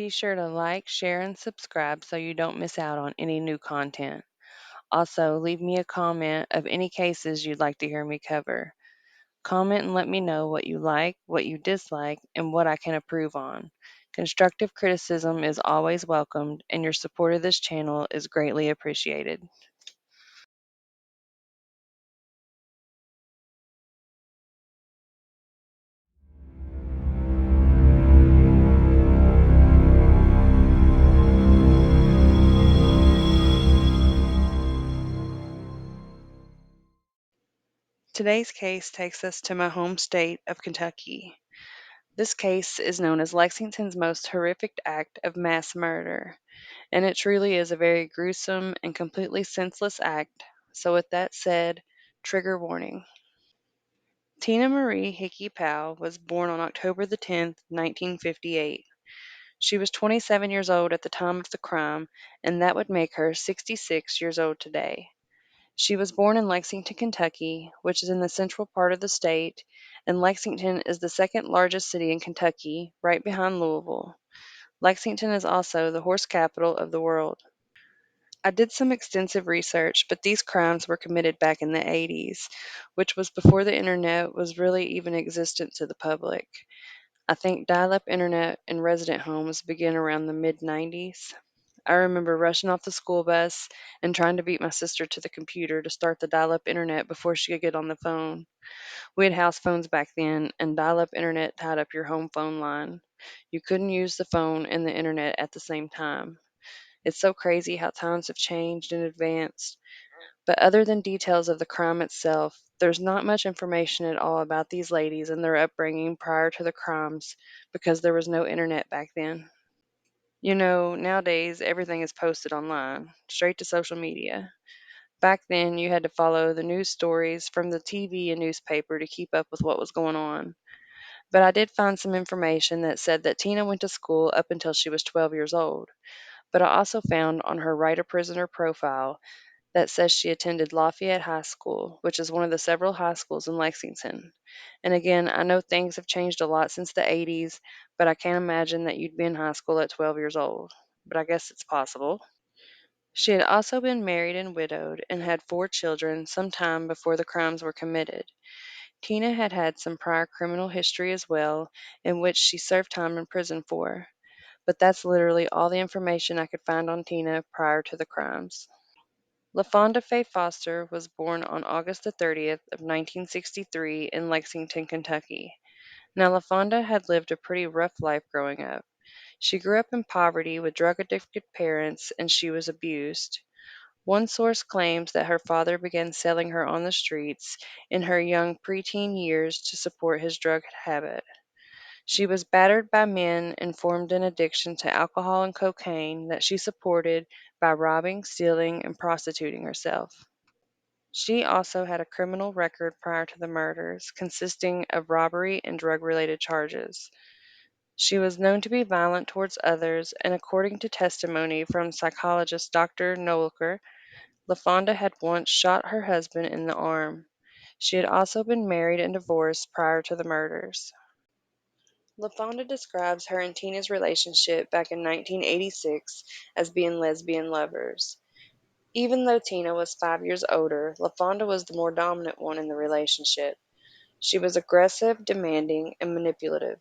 Be sure to like, share, and subscribe so you don't miss out on any new content. Also, leave me a comment of any cases you'd like to hear me cover. Comment and let me know what you like, what you dislike, and what I can improve on. Constructive criticism is always welcomed, and your support of this channel is greatly appreciated. Today's case takes us to my home state of Kentucky. This case is known as Lexington's most horrific act of mass murder, and it truly is a very gruesome and completely senseless act. So, with that said, trigger warning. Tina Marie Hickey Powell was born on October 10th, 1958. She was 27 years old at the time of the crime, and that would make her 66 years old today. She was born in Lexington, Kentucky, which is in the central part of the state, and Lexington is the second largest city in Kentucky, right behind Louisville. Lexington is also the horse capital of the world. I did some extensive research, but these crimes were committed back in the 80s, which was before the internet was really even existent to the public. I think dial up internet in resident homes began around the mid 90s. I remember rushing off the school bus and trying to beat my sister to the computer to start the dial up internet before she could get on the phone. We had house phones back then, and dial up internet tied up your home phone line. You couldn't use the phone and the internet at the same time. It's so crazy how times have changed and advanced. But other than details of the crime itself, there's not much information at all about these ladies and their upbringing prior to the crimes because there was no internet back then. Nowadays everything is posted online, straight to social media. Back then, you had to follow the news stories from the TV and newspaper to keep up with what was going on. But I did find some information that said that Tina went to school up until she was 12 years old. But I also found on her Write a Prisoner profile that says she attended Lafayette High School, which is one of the several high schools in Lexington. And again, I know things have changed a lot since the 80s, but I can't imagine that you'd be in high school at 12 years old. But I guess it's possible. She had also been married and widowed and had 4 children some time before the crimes were committed. Tina had had some prior criminal history as well, in which she served time in prison for. But that's literally all the information I could find on Tina prior to the crimes. Lafonda Faye Foster was born on August 30th of 1963 in Lexington, Kentucky. Now, Lafonda had lived a pretty rough life growing up. She grew up in poverty with drug-addicted parents, and she was abused. One source claims that her father began selling her on the streets in her young preteen years to support his drug habit. She was battered by men and formed an addiction to alcohol and cocaine that she supported by robbing, stealing, and prostituting herself. She also had a criminal record prior to the murders, consisting of robbery and drug related charges. She was known to be violent towards others, and according to testimony from psychologist Dr. Nolker, LaFonda had once shot her husband in the arm. She had also been married and divorced prior to the murders. LaFonda describes her and Tina's relationship back in 1986 as being lesbian lovers. Even though Tina was 5 years older, LaFonda was the more dominant one in the relationship. She was aggressive, demanding, and manipulative.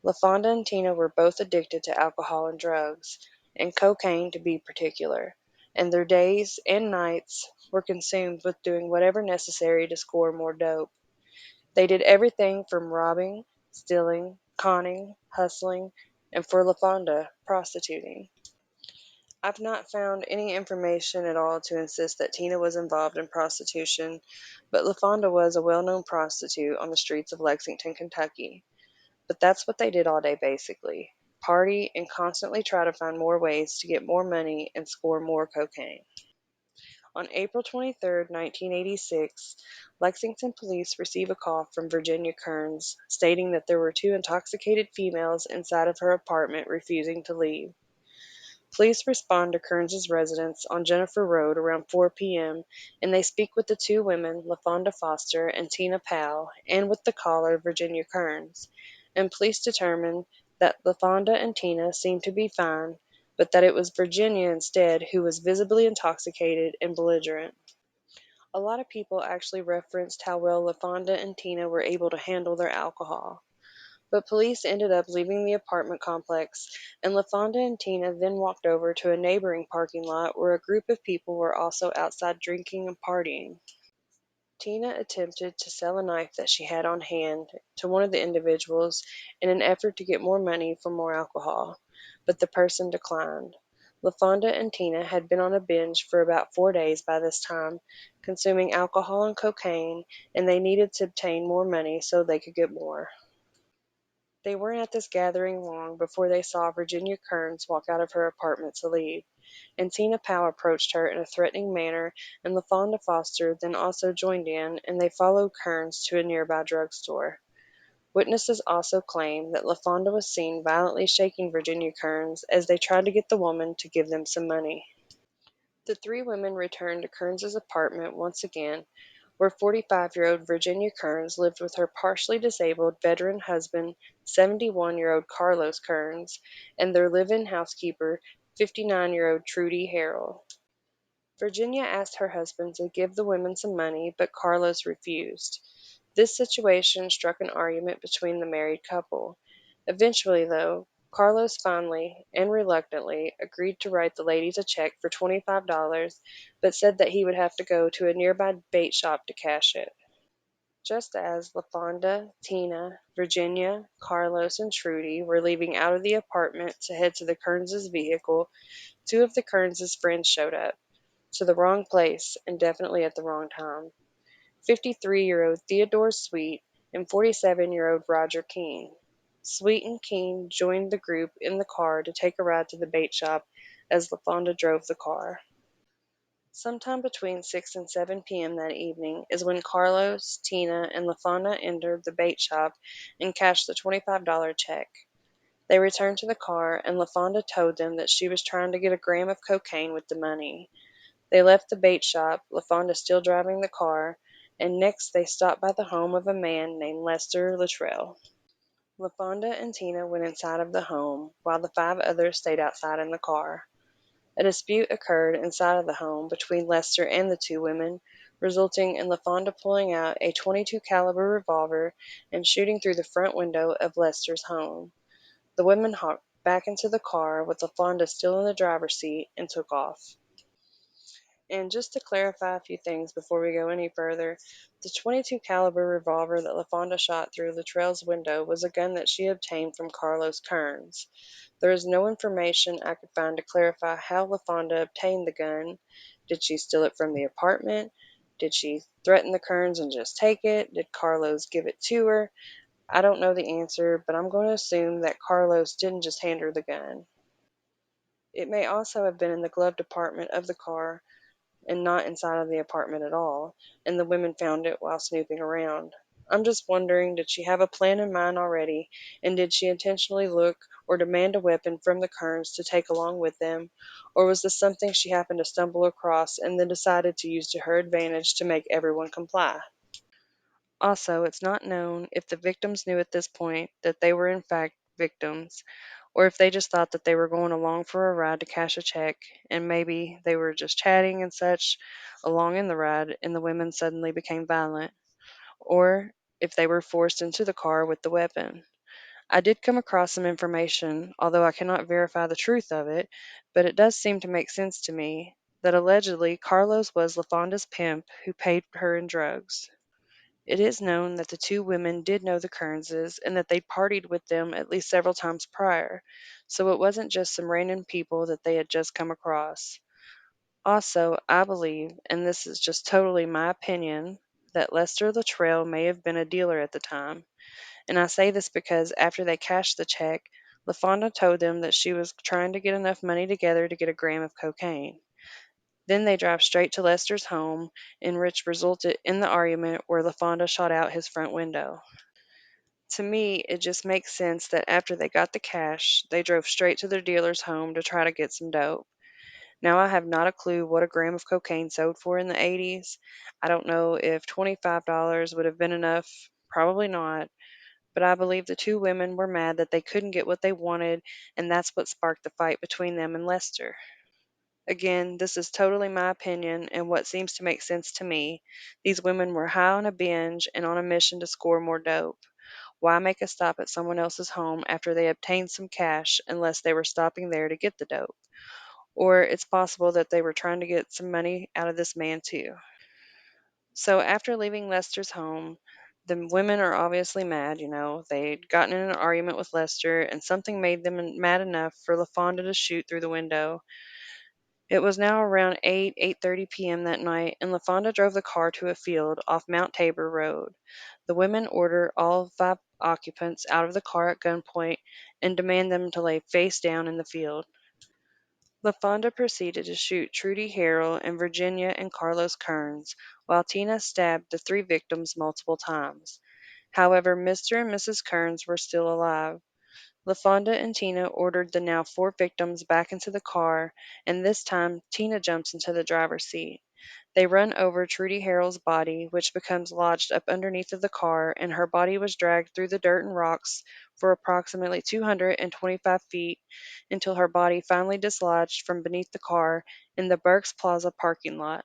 LaFonda and Tina were both addicted to alcohol and drugs, and cocaine to be particular, and their days and nights were consumed with doing whatever necessary to score more dope. They did everything from robbing, stealing, conning, hustling, and for LaFonda, prostituting. I've not found any information at all to insist that Tina was involved in prostitution, but LaFonda was a well-known prostitute on the streets of Lexington, Kentucky. But that's what they did all day basically. Party and constantly try to find more ways to get more money and score more cocaine. On April 23rd, 1986, Lexington police receive a call from Virginia Kearns stating that there were 2 intoxicated females inside of her apartment refusing to leave. Police respond to Kearns's residence on Jennifer Road around 4 p.m., and they speak with the 2 women, Lafonda Foster and Tina Powell, and with the caller, Virginia Kearns, and police determine that Lafonda and Tina seemed to be fine, but that it was Virginia instead who was visibly intoxicated and belligerent. A lot of people actually referenced how well Lafonda and Tina were able to handle their alcohol. But police ended up leaving the apartment complex, and Lafonda and Tina then walked over to a neighboring parking lot where a group of people were also outside drinking and partying. Tina attempted to sell a knife that she had on hand to one of the individuals in an effort to get more money for more alcohol, but the person declined. Lafonda and Tina had been on a binge for about 4 days by this time, consuming alcohol and cocaine, and they needed to obtain more money so they could get more. They weren't at this gathering long before they saw Virginia Kearns walk out of her apartment to leave, and Tina Powell approached her in a threatening manner, and Lafonda Foster then also joined in, and they followed Kearns to a nearby drugstore. Witnesses also claim that Lafonda was seen violently shaking Virginia Kearns as they tried to get the woman to give them some money. The three women returned to Kearns's apartment once again, where 45-year-old Virginia Kearns lived with her partially disabled veteran husband, 71-year-old Carlos Kearns, and their live-in housekeeper, 59-year-old Trudy Harrell. Virginia asked her husband to give the women some money, but Carlos refused. This situation struck an argument between the married couple. Eventually, though, Carlos finally, and reluctantly, agreed to write the ladies a check for $25, but said that he would have to go to a nearby bait shop to cash it. Just as LaFonda, Tina, Virginia, Carlos, and Trudy were leaving out of the apartment to head to the Kearns' vehicle, two of the Kearns' friends showed up, to the wrong place and definitely at the wrong time. 53-year-old Theodore Sweet and 47-year-old Roger Keene. Sweet and Keene joined the group in the car to take a ride to the bait shop as LaFonda drove the car. Sometime between 6 and 7 p.m. that evening is when Carlos, Tina, and LaFonda entered the bait shop and cashed the $25 check. They returned to the car, and LaFonda told them that she was trying to get a gram of cocaine with the money. They left the bait shop, LaFonda still driving the car, and next they stopped by the home of a man named Lester Luttrell. LaFonda and Tina went inside of the home, while the five others stayed outside in the car. A dispute occurred inside of the home between Lester and the two women, resulting in LaFonda pulling out a .22 caliber revolver and shooting through the front window of Lester's home. The women hopped back into the car with LaFonda still in the driver's seat and took off. And just to clarify a few things before we go any further, the .22 caliber revolver that LaFonda shot through Luttrell's window was a gun that she obtained from Carlos Kearns. There is no information I could find to clarify how LaFonda obtained the gun. Did she steal it from the apartment? Did she threaten the Kearns and just take it? Did Carlos give it to her? I don't know the answer, but I'm going to assume that Carlos didn't just hand her the gun. It may also have been in the glove compartment of the car and not inside of the apartment at all, and the women found it while snooping around. I'm just wondering, did she have a plan in mind already, and did she intentionally look or demand a weapon from the Kearns to take along with them, or was this something she happened to stumble across and then decided to use to her advantage to make everyone comply? Also, it's not known if the victims knew at this point that they were in fact victims, or if they just thought that they were going along for a ride to cash a check, and maybe they were just chatting and such along in the ride, and the women suddenly became violent, or if they were forced into the car with the weapon. I did come across some information, although I cannot verify the truth of it, but it does seem to make sense to me that allegedly Carlos was LaFonda's pimp who paid her in drugs. It is known that the two women did know the Kearnses and that they'd partied with them at least several times prior, so it wasn't just some random people that they had just come across. Also, I believe, and this is just totally my opinion, that Lester Luttrell may have been a dealer at the time. And I say this because after they cashed the check, LaFonda told them that she was trying to get enough money together to get a gram of cocaine. Then they drive straight to Lester's home, in which resulted in the argument where LaFonda shot out his front window. To me, it just makes sense that after they got the cash, they drove straight to their dealer's home to try to get some dope. Now, I have not a clue what a gram of cocaine sold for in the 80s. I don't know if $25 would have been enough. Probably not. but I believe the two women were mad that they couldn't get what they wanted, and that's what sparked the fight between them and Lester. Again, this is totally my opinion and what seems to make sense to me. These women were high on a binge and on a mission to score more dope. Why make a stop at someone else's home after they obtained some cash unless they were stopping there to get the dope? Or it's possible that they were trying to get some money out of this man too. So after leaving Lester's home, the women are obviously mad, They'd gotten in an argument with Lester and something made them mad enough for LaFonda to shoot through the window. It was now around 8:30 p.m. that night, and LaFonda drove the car to a field off Mount Tabor Road. The women order all five occupants out of the car at gunpoint and demand them to lay face down in the field. LaFonda proceeded to shoot Trudy Harrell and Virginia and Carlos Kearns, while Tina stabbed the three victims multiple times. However, Mr. and Mrs. Kearns were still alive. LaFonda and Tina ordered the now four victims back into the car, and this time Tina jumps into the driver's seat. They run over Trudy Harrell's body, which becomes lodged up underneath of the car, and her body was dragged through the dirt and rocks for approximately 225 feet until her body finally dislodged from beneath the car in the Burks Plaza parking lot.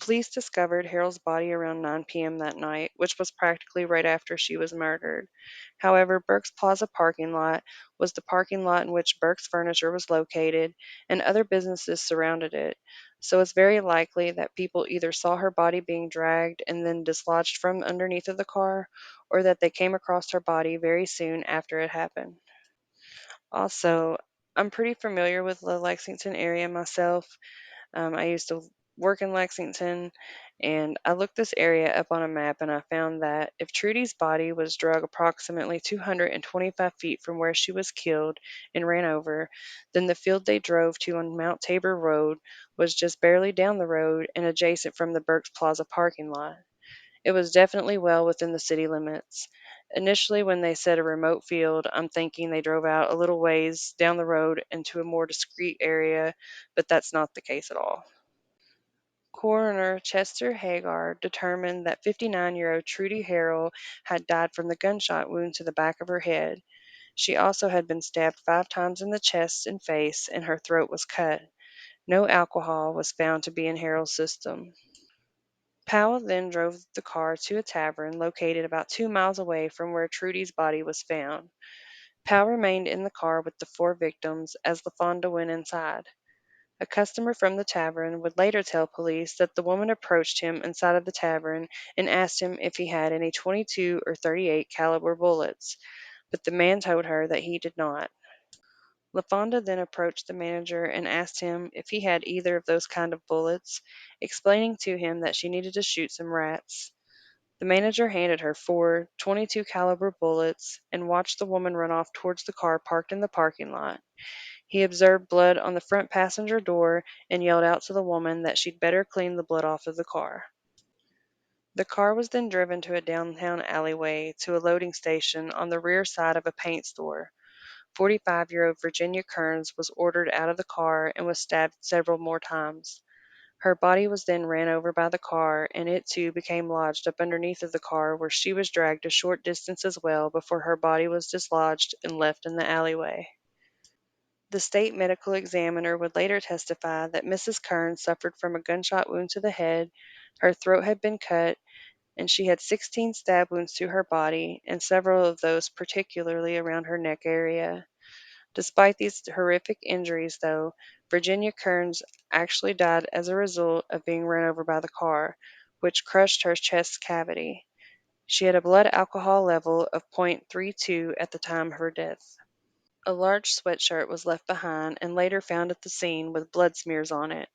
Police discovered Harrell's body around 9 p.m. that night, which was practically right after she was murdered. However, Burke's Plaza parking lot was the parking lot in which Burke's Furniture was located, and other businesses surrounded it. So it's very likely that people either saw her body being dragged and then dislodged from underneath of the car, or that they came across her body very soon after it happened. Also, I'm pretty familiar with the Lexington area myself. I used to work in Lexington, and I looked this area up on a map and I found that if Trudy's body was dragged approximately 225 feet from where she was killed and ran over, then the field they drove to on Mount Tabor Road was just barely down the road and adjacent from the Burks Plaza parking lot. It was definitely well within the city limits. Initially, when they said a remote field, I'm thinking they drove out a little ways down the road into a more discreet area, but that's not the case at all. Coroner Chester Hagar determined that 59-year-old Trudy Harrell had died from the gunshot wound to the back of her head. She also had been stabbed 5 times in the chest and face, and her throat was cut. No alcohol was found to be in Harrell's system. Powell then drove the car to a tavern located about 2 miles away from where Trudy's body was found. Powell remained in the car with the four victims as LaFonda went inside. A customer from the tavern would later tell police that the woman approached him inside of the tavern and asked him if he had any 22 or 38 caliber bullets, but the man told her that he did not. LaFonda then approached the manager and asked him if he had either of those kind of bullets, explaining to him that she needed to shoot some rats. The manager handed her four 22 caliber bullets and watched the woman run off towards the car parked in the parking lot. He observed blood on the front passenger door and yelled out to the woman that she'd better clean the blood off of the car. The car was then driven to a downtown alleyway to a loading station on the rear side of a paint store. 45-year-old Virginia Kearns was ordered out of the car and was stabbed several more times. Her body was then ran over by the car, and it too became lodged up underneath of the car, where she was dragged a short distance as well before her body was dislodged and left in the alleyway. The state medical examiner would later testify that Mrs. Kearns suffered from a gunshot wound to the head, her throat had been cut, and she had 16 stab wounds to her body, and several of those particularly around her neck area. Despite these horrific injuries, though, Virginia Kearns actually died as a result of being run over by the car, which crushed her chest cavity. She had a blood alcohol level of .32 at the time of her death. A large sweatshirt was left behind and later found at the scene with blood smears on it,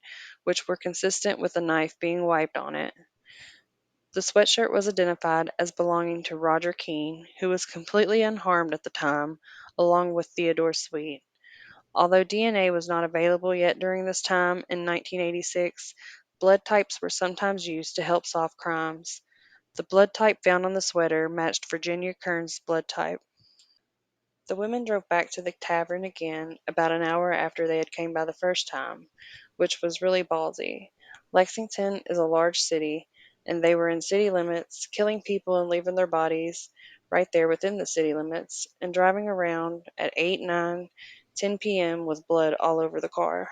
which were consistent with a knife being wiped on it. The sweatshirt was identified as belonging to Roger Keene, who was completely unharmed at the time, along with Theodore Sweet. Although DNA was not available yet during this time in 1986, blood types were sometimes used to help solve crimes. The blood type found on the sweater matched Virginia Kearns' blood type. The women drove back to the tavern again about an hour after they had came by the first time, which was really ballsy. Lexington is a large city, and they were in city limits, killing people and leaving their bodies. right there within the city limits, and driving around at 8, 9, 10 p.m. with blood all over the car.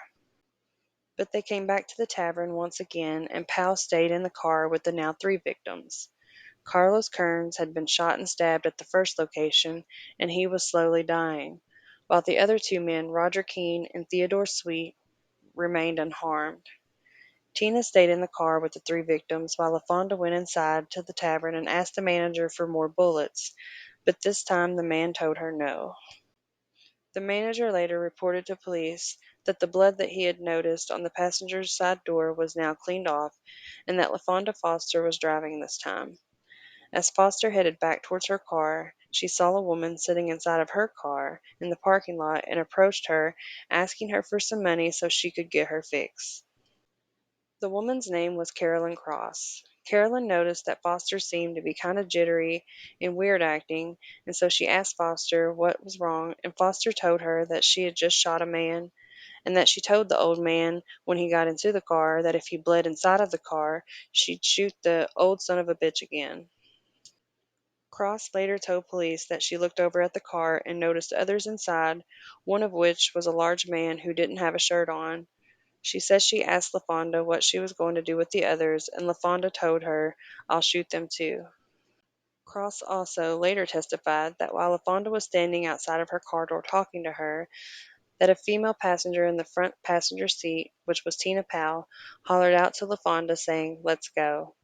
But they came back to the tavern once again, and Powell stayed in the car with the now three victims. Carlos Kearns had been shot and stabbed at the first location, and he was slowly dying, while the other two men, Roger Keene and Theodore Sweet, remained unharmed. Tina stayed in the car with the three victims, while Lafonda went inside to the tavern and asked the manager for more bullets, but this time the man told her no. The manager later reported to police that the blood that he had noticed on the passenger's side door was now cleaned off, and that Lafonda Foster was driving this time. As Foster headed back towards her car, she saw a woman sitting inside of her car in the parking lot and approached her, asking her for some money so she could get her fix. The woman's name was Carolyn Cross. Carolyn noticed that Foster seemed to be kind of jittery and weird acting, and so she asked Foster what was wrong, and Foster told her that she had just shot a man, and that she told the old man when he got into the car that if he bled inside of the car, she'd shoot the old son of a bitch again. Cross later told police that she looked over at the car and noticed others inside, one of which was a large man who didn't have a shirt on. She says she asked Lafonda what she was going to do with the others, and Lafonda told her, "I'll shoot them too." Cross also later testified that while Lafonda was standing outside of her car door talking to her, that a female passenger in the front passenger seat, which was Tina Powell, hollered out to Lafonda saying, "Let's go."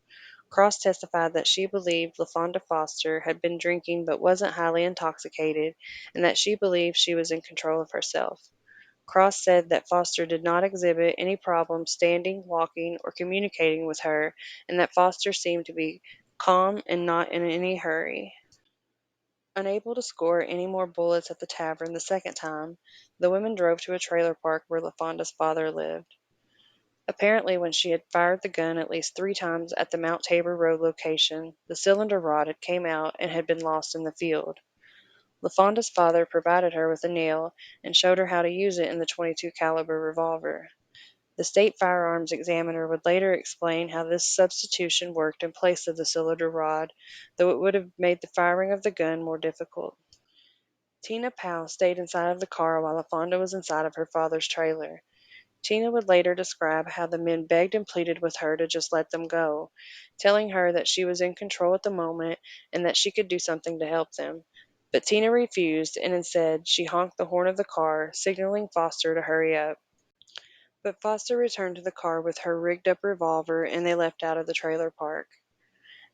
Cross testified that she believed Lafonda Foster had been drinking but wasn't highly intoxicated, and that she believed she was in control of herself. Cross said that Foster did not exhibit any problem standing, walking, or communicating with her, and that Foster seemed to be calm and not in any hurry. Unable to score any more bullets at the tavern the second time, the women drove to a trailer park where Lafonda's father lived. Apparently, when she had fired the gun at least 3 times at the Mount Tabor Road location, the cylinder rod had came out and had been lost in the field. Lafonda's father provided her with a nail and showed her how to use it in the 22 caliber revolver. The state firearms examiner would later explain how this substitution worked in place of the cylinder rod, though it would have made the firing of the gun more difficult. Tina Powell stayed inside of the car while Lafonda was inside of her father's trailer. Tina would later describe how the men begged and pleaded with her to just let them go, telling her that she was in control at the moment and that she could do something to help them. But Tina refused, and instead she honked the horn of the car, signaling Foster to hurry up. But Foster returned to the car with her rigged up revolver, and they left out of the trailer park.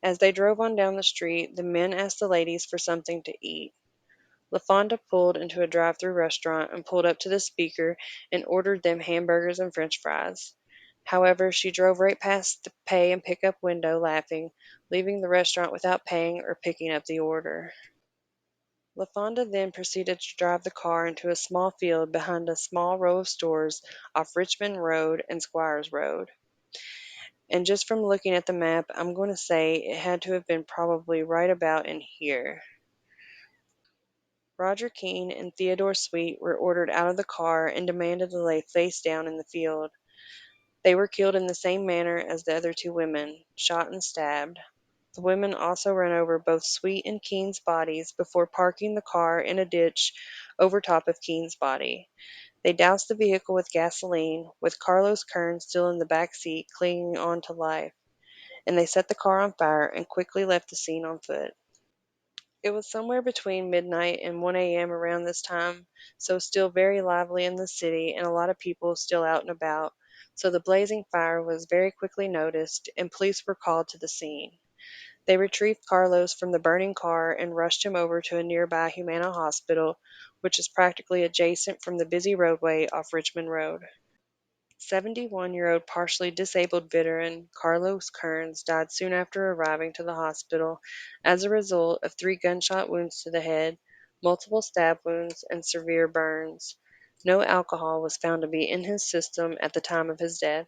As they drove on down the street, the men asked the ladies for something to eat. Lafonda pulled into a drive-through restaurant and pulled up to the speaker and ordered them hamburgers and french fries. However, she drove right past the pay and pick up window laughing, leaving the restaurant without paying or picking up the order. Lafonda then proceeded to drive the car into a small field behind a small row of stores off Richmond Road and Squires Road. And just from looking at the map, I'm going to say it had to have been probably right about in here. Roger Keene and Theodore Sweet were ordered out of the car and demanded to lay face down in the field. They were killed in the same manner as the other two women, shot and stabbed. The women also ran over both Sweet and Keene's bodies before parking the car in a ditch over top of Keene's body. They doused the vehicle with gasoline, with Carlos Kern still in the back seat clinging on to life, and they set the car on fire and quickly left the scene on foot. It was somewhere between midnight and 1 a.m. around this time, so still very lively in the city and a lot of people still out and about, so the blazing fire was very quickly noticed and police were called to the scene. They retrieved Carlos from the burning car and rushed him over to a nearby Humana hospital, which is practically adjacent from the busy roadway off Richmond Road. 71-year-old partially disabled veteran Carlos Kearns died soon after arriving to the hospital as a result of 3 gunshot wounds to the head, multiple stab wounds, and severe burns. No alcohol was found to be in his system at the time of his death.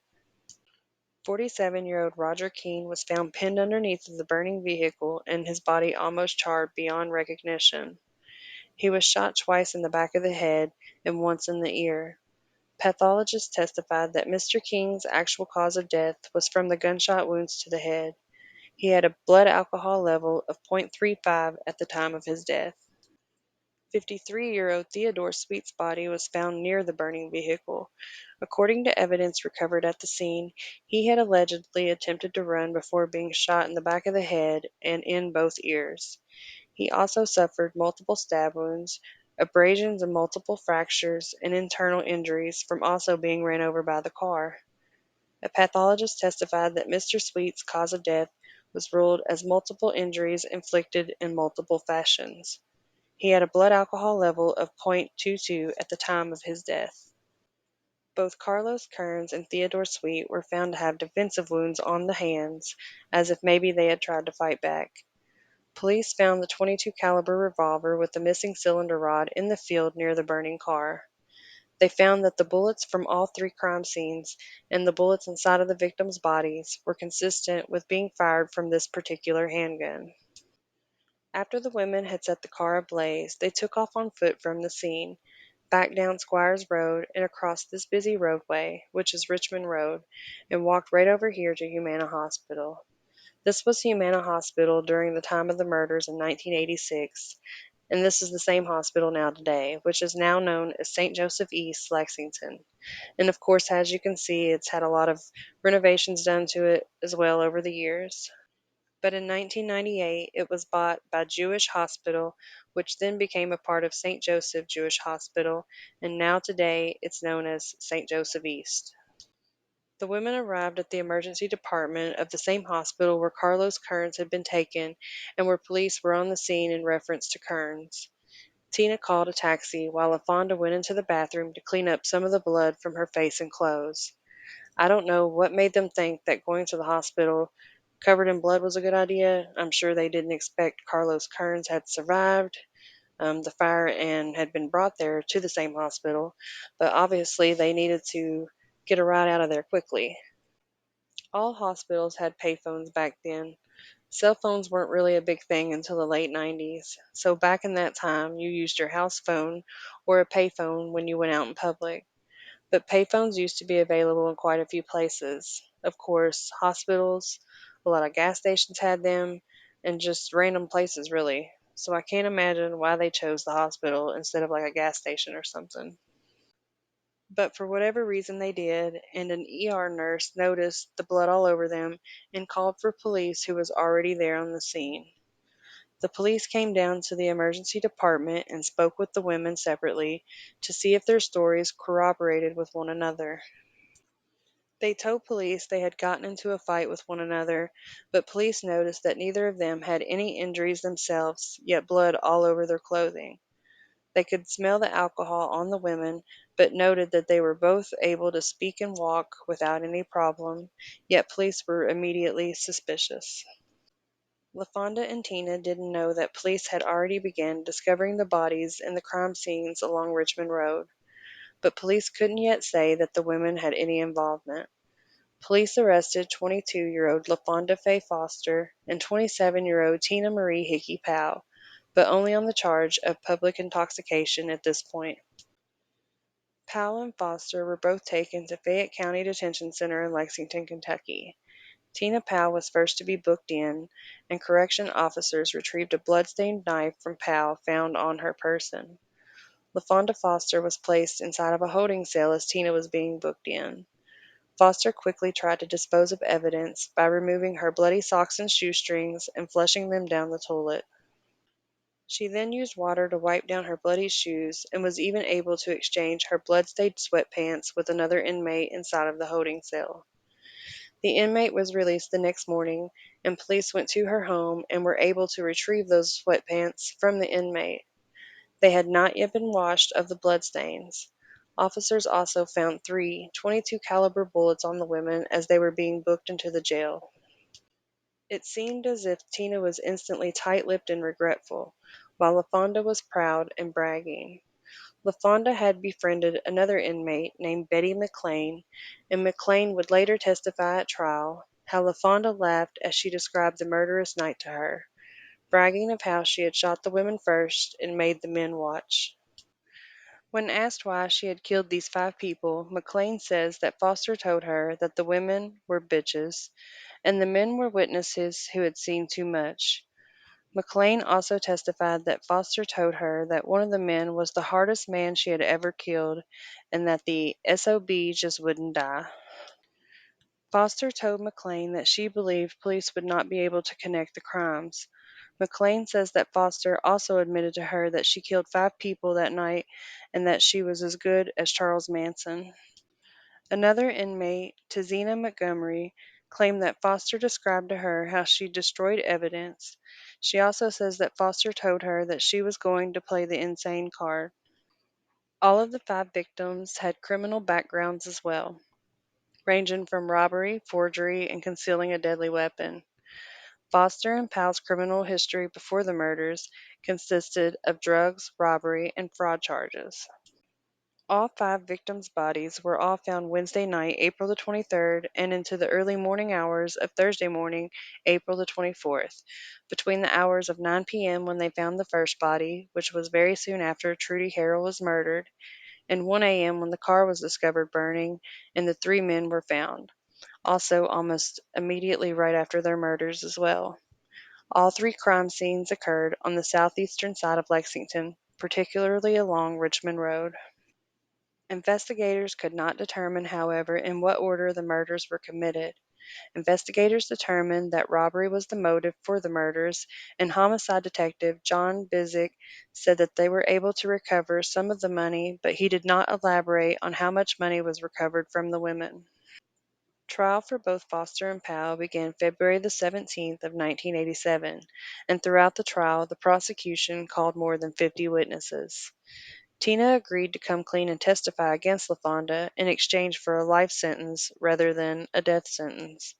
47-year-old Roger Keene was found pinned underneath the burning vehicle and his body almost charred beyond recognition. He was shot twice in the back of the head and once in the ear. Pathologists testified that Mr. King's actual cause of death was from the gunshot wounds to the head. He had a blood alcohol level of 0.35 at the time of his death. 53-year-old Theodore Sweet's body was found near the burning vehicle. According to evidence recovered at the scene, he had allegedly attempted to run before being shot in the back of the head and in both ears. He also suffered multiple stab wounds, abrasions and multiple fractures, and internal injuries from also being ran over by the car. A pathologist testified that Mr. Sweet's cause of death was ruled as multiple injuries inflicted in multiple fashions. He had a blood alcohol level of 0.22 at the time of his death. Both Carlos Kearns and Theodore Sweet were found to have defensive wounds on the hands, as if maybe they had tried to fight back. Police found the .22 caliber revolver with the missing cylinder rod in the field near the burning car. They found that the bullets from all three crime scenes and the bullets inside of the victims' bodies were consistent with being fired from this particular handgun. After the women had set the car ablaze, they took off on foot from the scene, back down Squires Road and across this busy roadway, which is Richmond Road, and walked right over here to Humana Hospital. This was Humana Hospital during the time of the murders in 1986, and this is the same hospital now today, which is now known as St. Joseph East, Lexington. And of course, as you can see, it's had a lot of renovations done to it as well over the years. But in 1998, it was bought by Jewish Hospital, which then became a part of St. Joseph Jewish Hospital, and now today it's known as St. Joseph East. The women arrived at the emergency department of the same hospital where Carlos Kearns had been taken and where police were on the scene in reference to Kearns. Tina called a taxi while Lafonda went into the bathroom to clean up some of the blood from her face and clothes. I don't know what made them think that going to the hospital covered in blood was a good idea. I'm sure they didn't expect Carlos Kearns had survived the fire and had been brought there to the same hospital, but obviously they needed to get a ride out of there quickly. All hospitals had payphones back then. Cell phones weren't really a big thing until the late 90s, so back in that time you used your house phone or a payphone when you went out in public. But payphones used to be available in quite a few places. Of course, hospitals, a lot of gas stations had them, and just random places really. So I can't imagine why they chose the hospital instead of like a gas station or something. But for whatever reason they did, and an ER nurse noticed the blood all over them and called for police who was already there on the scene. The police came down to the emergency department and spoke with the women separately to see if their stories corroborated with one another. They told police they had gotten into a fight with one another, but police noticed that neither of them had any injuries themselves, yet blood all over their clothing. They could smell the alcohol on the women, but noted that they were both able to speak and walk without any problem, yet police were immediately suspicious. LaFonda and Tina didn't know that police had already begun discovering the bodies in the crime scenes along Richmond Road, but police couldn't yet say that the women had any involvement. Police arrested 22-year-old LaFonda Faye Foster and 27-year-old Tina Marie Hickey Powell, but only on the charge of public intoxication at this point. Powell and Foster were both taken to Fayette County Detention Center in Lexington, Kentucky. Tina Powell was first to be booked in, and correction officers retrieved a bloodstained knife from Powell found on her person. LaFonda Foster was placed inside of a holding cell as Tina was being booked in. Foster quickly tried to dispose of evidence by removing her bloody socks and shoestrings and flushing them down the toilet. She then used water to wipe down her bloody shoes and was even able to exchange her blood-stained sweatpants with another inmate inside of the holding cell. The inmate was released the next morning, and police went to her home and were able to retrieve those sweatpants from the inmate. They had not yet been washed of the bloodstains. Officers also found three .22 caliber bullets on the women as they were being booked into the jail. It seemed as if Tina was instantly tight-lipped and regretful, while LaFonda was proud and bragging. LaFonda had befriended another inmate named Betty McLean, and McLean would later testify at trial how LaFonda laughed as she described the murderous night to her, bragging of how she had shot the women first and made the men watch. When asked why she had killed these 5 people, McLean says that Foster told her that the women were bitches and the men were witnesses who had seen too much. McLean also testified that Foster told her that one of the men was the hardest man she had ever killed and that the SOB just wouldn't die. Foster told McLean that she believed police would not be able to connect the crimes. McLean says that Foster also admitted to her that she killed 5 people that night and that she was as good as Charles Manson. Another inmate, Tizina Montgomery, claimed that Foster described to her how she destroyed evidence. She also says that Foster told her that she was going to play the insane card. All of the 5 victims had criminal backgrounds as well, ranging from robbery, forgery, and concealing a deadly weapon. Foster and Powell's criminal history before the murders consisted of drugs, robbery, and fraud charges. All 5 victims' bodies were all found Wednesday night, April the 23rd, and into the early morning hours of Thursday morning, April the 24th, between the hours of 9 p.m. when they found the first body, which was very soon after Trudy Harrell was murdered, and 1 a.m. when the car was discovered burning and the 3 men were found, also almost immediately right after their murders as well. All 3 crime scenes occurred on the southeastern side of Lexington, particularly along Richmond Road. Investigators could not determine, however, in what order the murders were committed. Investigators determined that robbery was the motive for the murders, and homicide detective John Bizik said that they were able to recover some of the money, but he did not elaborate on how much money was recovered from the women. Trial for both Foster and Powell began February the 17th of 1987, and throughout the trial, the prosecution called more than 50 witnesses. Tina agreed to come clean and testify against Lafonda in exchange for a life sentence rather than a death sentence.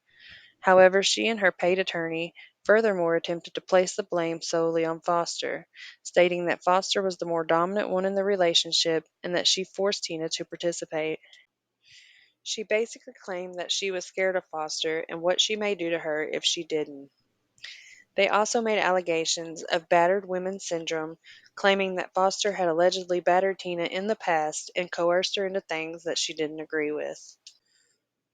However, she and her paid attorney furthermore attempted to place the blame solely on Foster, stating that Foster was the more dominant one in the relationship and that she forced Tina to participate. She basically claimed that she was scared of Foster and what she may do to her if she didn't. They also made allegations of battered women syndrome, claiming that Foster had allegedly battered Tina in the past and coerced her into things that she didn't agree with.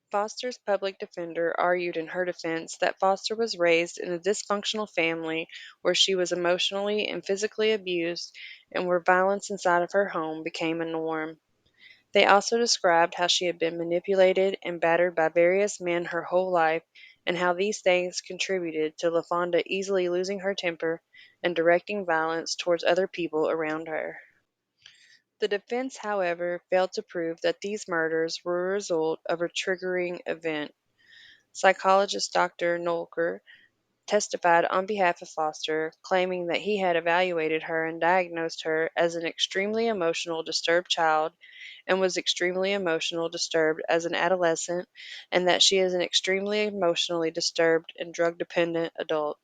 Foster's public defender argued in her defense that Foster was raised in a dysfunctional family where she was emotionally and physically abused and where violence inside of her home became a norm. They also described how she had been manipulated and battered by various men her whole life and how these things contributed to Lafonda easily losing her temper and directing violence towards other people around her. The defense, however, failed to prove that these murders were a result of a triggering event. Psychologist Dr. Nolker testified on behalf of Foster, claiming that he had evaluated her and diagnosed her as an extremely emotional disturbed child and was extremely emotional disturbed as an adolescent, and that she is an extremely emotionally disturbed and drug dependent adult.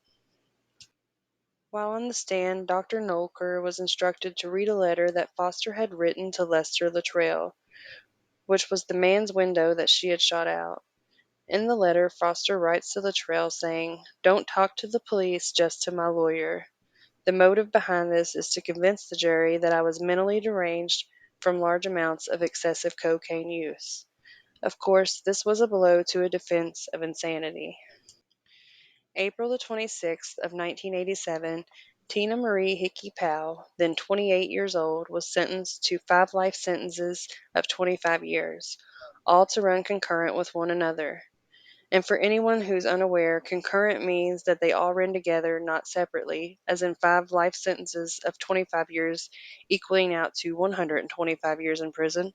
While on the stand, Dr. Nolker was instructed to read a letter that Foster had written to Lester Luttrell, which was the man's window that she had shot out. In the letter, Foster writes to Luttrell saying, "Don't talk to the police, just to my lawyer. The motive behind this is to convince the jury that I was mentally deranged from large amounts of excessive cocaine use." Of course, this was a blow to a defense of insanity. April the 26th of 1987, Tina Marie Hickey Powell, then 28 years old, was sentenced to 5 life sentences of 25 years, all to run concurrent with one another. And for anyone who's unaware, concurrent means that they all run together, not separately, as in 5 life sentences of 25 years equaling out to 125 years in prison.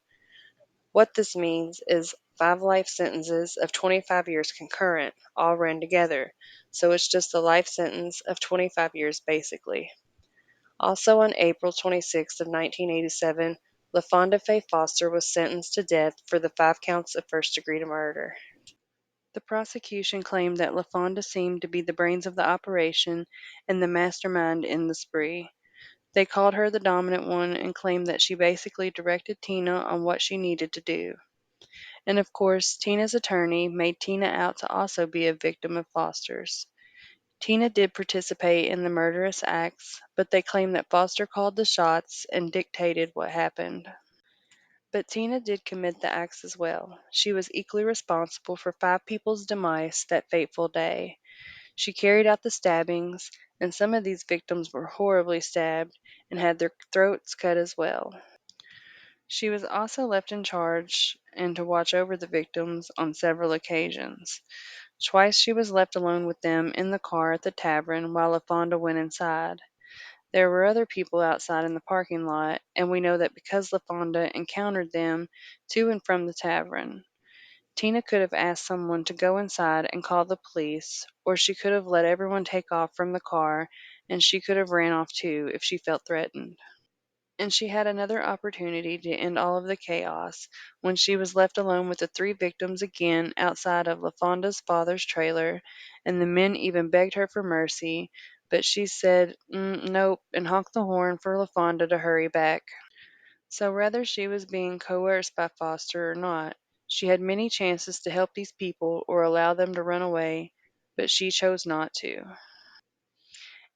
What this means is 5 life sentences of 25 years concurrent, all run together, so it's just a life sentence of 25 years basically. Also on April 26th of 1987, LaFonda Faye Foster was sentenced to death for the 5 counts of first-degree murder. The prosecution claimed that LaFonda seemed to be the brains of the operation and the mastermind in the spree. They called her the dominant one and claimed that she basically directed Tina on what she needed to do. And of course, Tina's attorney made Tina out to also be a victim of Foster's. Tina did participate in the murderous acts, but they claim that Foster called the shots and dictated what happened. But Tina did commit the acts as well. She was equally responsible for 5 people's demise that fateful day. She carried out the stabbings, and some of these victims were horribly stabbed and had their throats cut as well. She was also left in charge and to watch over the victims on several occasions. Twice she was left alone with them in the car at the tavern while Lafonda went inside. There were other people outside in the parking lot, and we know that because Lafonda encountered them to and from the tavern. Tina could have asked someone to go inside and call the police, or she could have let everyone take off from the car, and she could have ran off too if she felt threatened. And she had another opportunity to end all of the chaos when she was left alone with the 3 victims again outside of LaFonda's father's trailer, and the men even begged her for mercy, but she said, nope, and honked the horn for LaFonda to hurry back. So whether she was being coerced by Foster or not, she had many chances to help these people or allow them to run away, but she chose not to.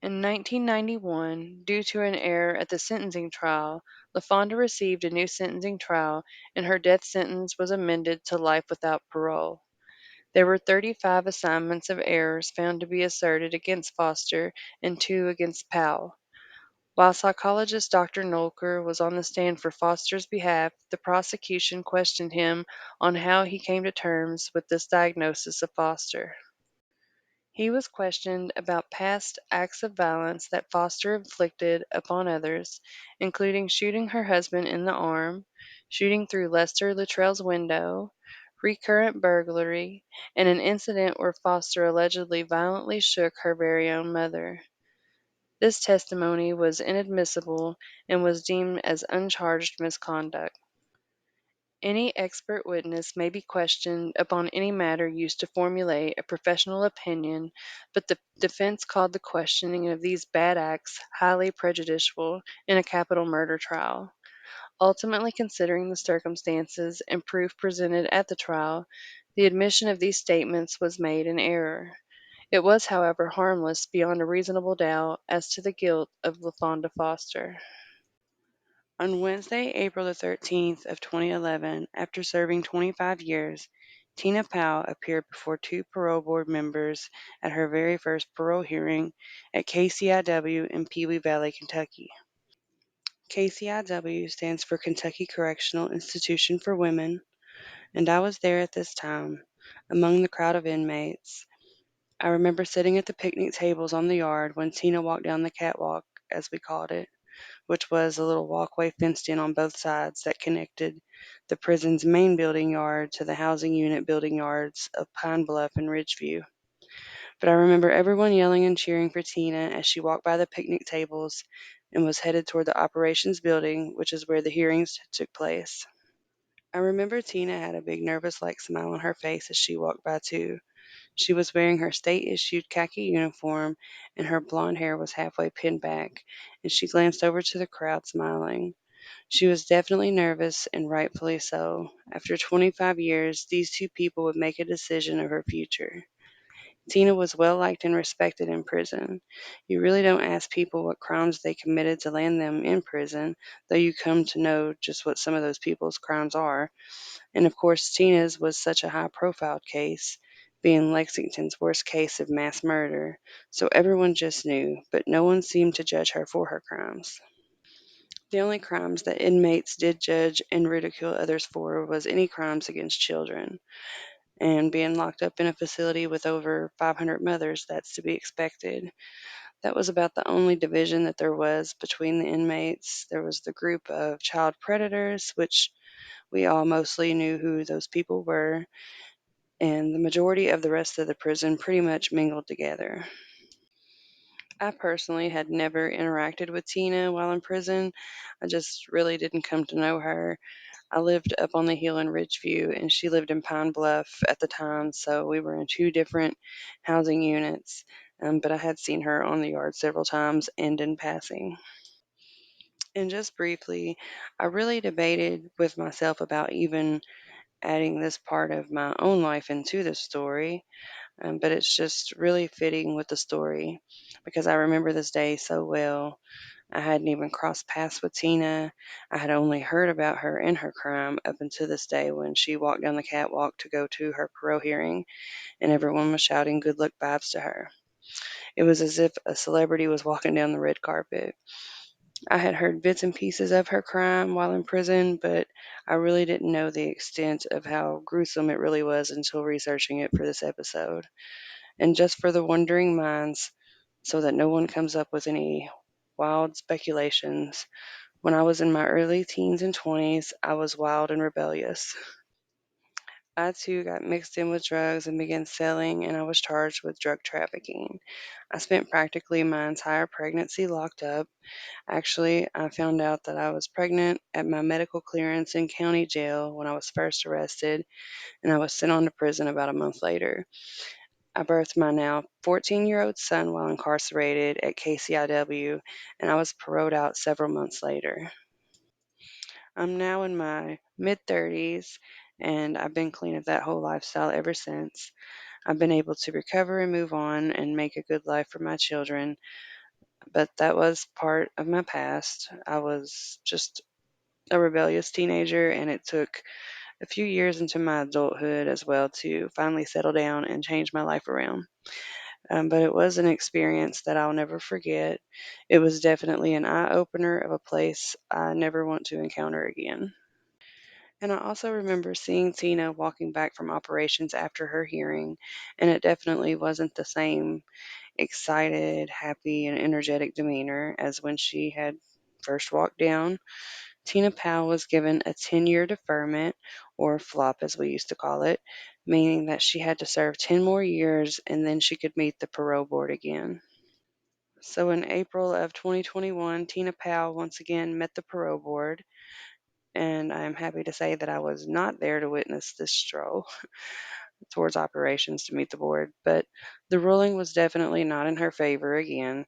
In 1991, due to an error at the sentencing trial, LaFonda received a new sentencing trial and her death sentence was amended to life without parole. There were 35 assignments of errors found to be asserted against Foster and 2 against Powell. While psychologist Dr. Nolker was on the stand for Foster's behalf, the prosecution questioned him on how he came to terms with this diagnosis of Foster. He was questioned about past acts of violence that Foster inflicted upon others, including shooting her husband in the arm, shooting through Lester Luttrell's window, recurrent burglary, and an incident where Foster allegedly violently shook her very own mother. This testimony was inadmissible and was deemed as uncharged misconduct. Any expert witness may be questioned upon any matter used to formulate a professional opinion, but the defense called the questioning of these bad acts highly prejudicial in a capital murder trial. Ultimately, considering the circumstances and proof presented at the trial, the admission of these statements was made in error. It was, however, harmless beyond a reasonable doubt as to the guilt of LaFonda Foster. On Wednesday, April the 13th of 2011, after serving 25 years, Tina Powell appeared before 2 parole board members at her very first parole hearing at KCIW in Pee Wee Valley, Kentucky. KCIW stands for Kentucky Correctional Institution for Women, and I was there at this time, among the crowd of inmates. I remember sitting at the picnic tables on the yard when Tina walked down the catwalk, as we called it, which was a little walkway fenced in on both sides that connected the prison's main building yard to the housing unit building yards of Pine Bluff and Ridgeview. But I remember everyone yelling and cheering for Tina as she walked by the picnic tables and was headed toward the operations building, which is where the hearings took place. I remember Tina had a big nervous like smile on her face as she walked by too. She was wearing her state-issued khaki uniform, and her blonde hair was halfway pinned back, and she glanced over to the crowd smiling. She was definitely nervous, and rightfully so. After 25 years, these 2 people would make a decision of her future. Tina was well liked and respected in prison. You really don't ask people what crimes they committed to land them in prison, though you come to know just what some of those people's crimes are. And of course, Tina's was such a high profile case, being Lexington's worst case of mass murder, so everyone just knew, but no one seemed to judge her for her crimes. The only crimes that inmates did judge and ridicule others for was any crimes against children. And being locked up in a facility with over 500 mothers, that's to be expected. That was about the only division that there was between the inmates. There was the group of child predators, which we all mostly knew who those people were, and the majority of the rest of the prison pretty much mingled together. I personally had never interacted with Tina while in prison. I just really didn't come to know her. I lived up on the hill in Ridgeview, and she lived in Pine Bluff at the time, so we were in 2 different housing units. But I had seen her on the yard several times and in passing. And just briefly, I really debated with myself about even adding this part of my own life into the story. but it's just really fitting with the story because I remember this day so well. I hadn't even crossed paths with Tina. I had only heard about her and her crime up until this day when she walked down the catwalk to go to her parole hearing, and everyone was shouting good luck vibes to her. It was as if a celebrity was walking down the red carpet. I had heard bits and pieces of her crime while in prison, but I really didn't know the extent of how gruesome it really was until researching it for this episode. And just for the wondering minds, so that no one comes up with any wild speculations, when I was in my early teens and 20s, I was wild and rebellious. I too got mixed in with drugs and began selling, and I was charged with drug trafficking. I spent practically my entire pregnancy locked up. Actually, I found out that I was pregnant at my medical clearance in county jail when I was first arrested, and I was sent on to prison about a month later. I birthed my now 14-year-old son while incarcerated at KCIW, and I was paroled out several months later. I'm now in my mid 30s, and I've been clean of that whole lifestyle ever since. I've been able to recover and move on and make a good life for my children, but that was part of my past. I was just a rebellious teenager, and it took a few years into my adulthood as well to finally settle down and change my life around. But it was an experience that I'll never forget. It was definitely an eye opener of a place I never want to encounter again. And I also remember seeing Tina walking back from operations after her hearing, and it definitely wasn't the same excited, happy, and energetic demeanor as when she had first walked down. Tina Powell was given a 10-year deferment, or flop as we used to call it, meaning that she had to serve 10 more years and then she could meet the parole board again. So in April of 2021, Tina Powell once again met the parole board, and I am happy to say that I was not there to witness this stroll towards operations to meet the board, but the ruling was definitely not in her favor again.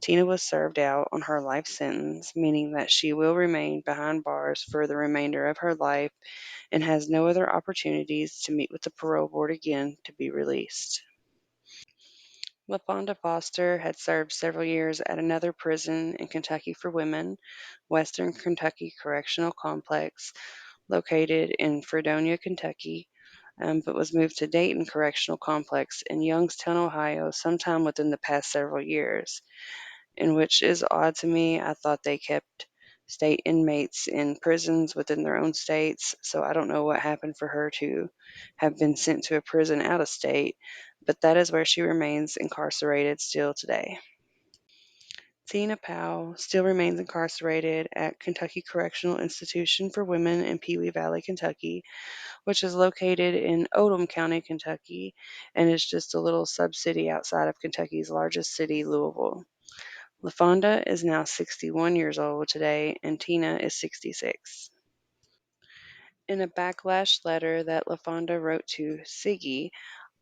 Tina was served out on her life sentence, meaning that she will remain behind bars for the remainder of her life and has no other opportunities to meet with the parole board again to be released. Lafonda Foster had served several years at another prison in Kentucky for women, Western Kentucky Correctional Complex, located in Fredonia, Kentucky, but was moved to Dayton Correctional Complex in Youngstown, Ohio, sometime within the past several years, in which is odd to me. I thought they kept state inmates in prisons within their own states, so I don't know what happened for her to have been sent to a prison out of state, but that is where she remains incarcerated still today. Tina Powell still remains incarcerated at Kentucky Correctional Institution for Women in Pewee Valley, Kentucky, which is located in Oldham County, Kentucky, and is just a little sub-city outside of Kentucky's largest city, Louisville. LaFonda is now 61 years old today, and Tina is 66. In a backlash letter that LaFonda wrote to Siggy,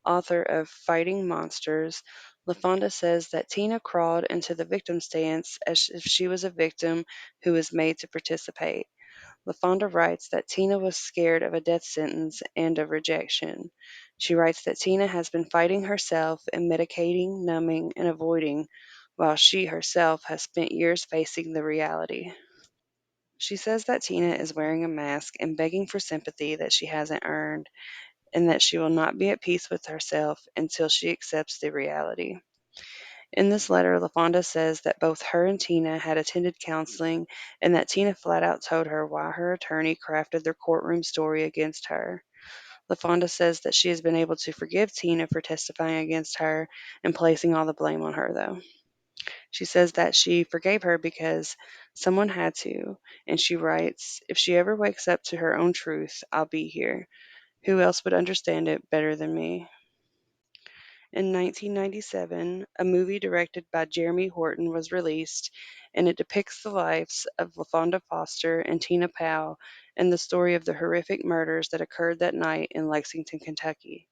author of Fighting Monsters, LaFonda says that Tina crawled into the victim stance as if she was a victim who was made to participate. LaFonda writes that Tina was scared of a death sentence and of rejection. She writes that Tina has been fighting herself and medicating, numbing, and avoiding, while she herself has spent years facing the reality. She says that Tina is wearing a mask and begging for sympathy that she hasn't earned, and that she will not be at peace with herself until she accepts the reality. In this letter, LaFonda says that both her and Tina had attended counseling and that Tina flat out told her why her attorney crafted their courtroom story against her. LaFonda says that she has been able to forgive Tina for testifying against her and placing all the blame on her, though. She says that she forgave her because someone had to, and she writes, "If she ever wakes up to her own truth, I'll be here. Who else would understand it better than me?" In 1997, a movie directed by Jeremy Horton was released, and it depicts the lives of LaFonda Foster and Tina Powell and the story of the horrific murders that occurred that night in Lexington, Kentucky.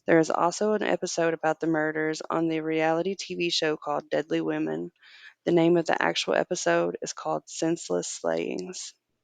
There is also an episode about the murders on the reality TV show called Deadly Women. The name of the actual episode is called Senseless Slayings.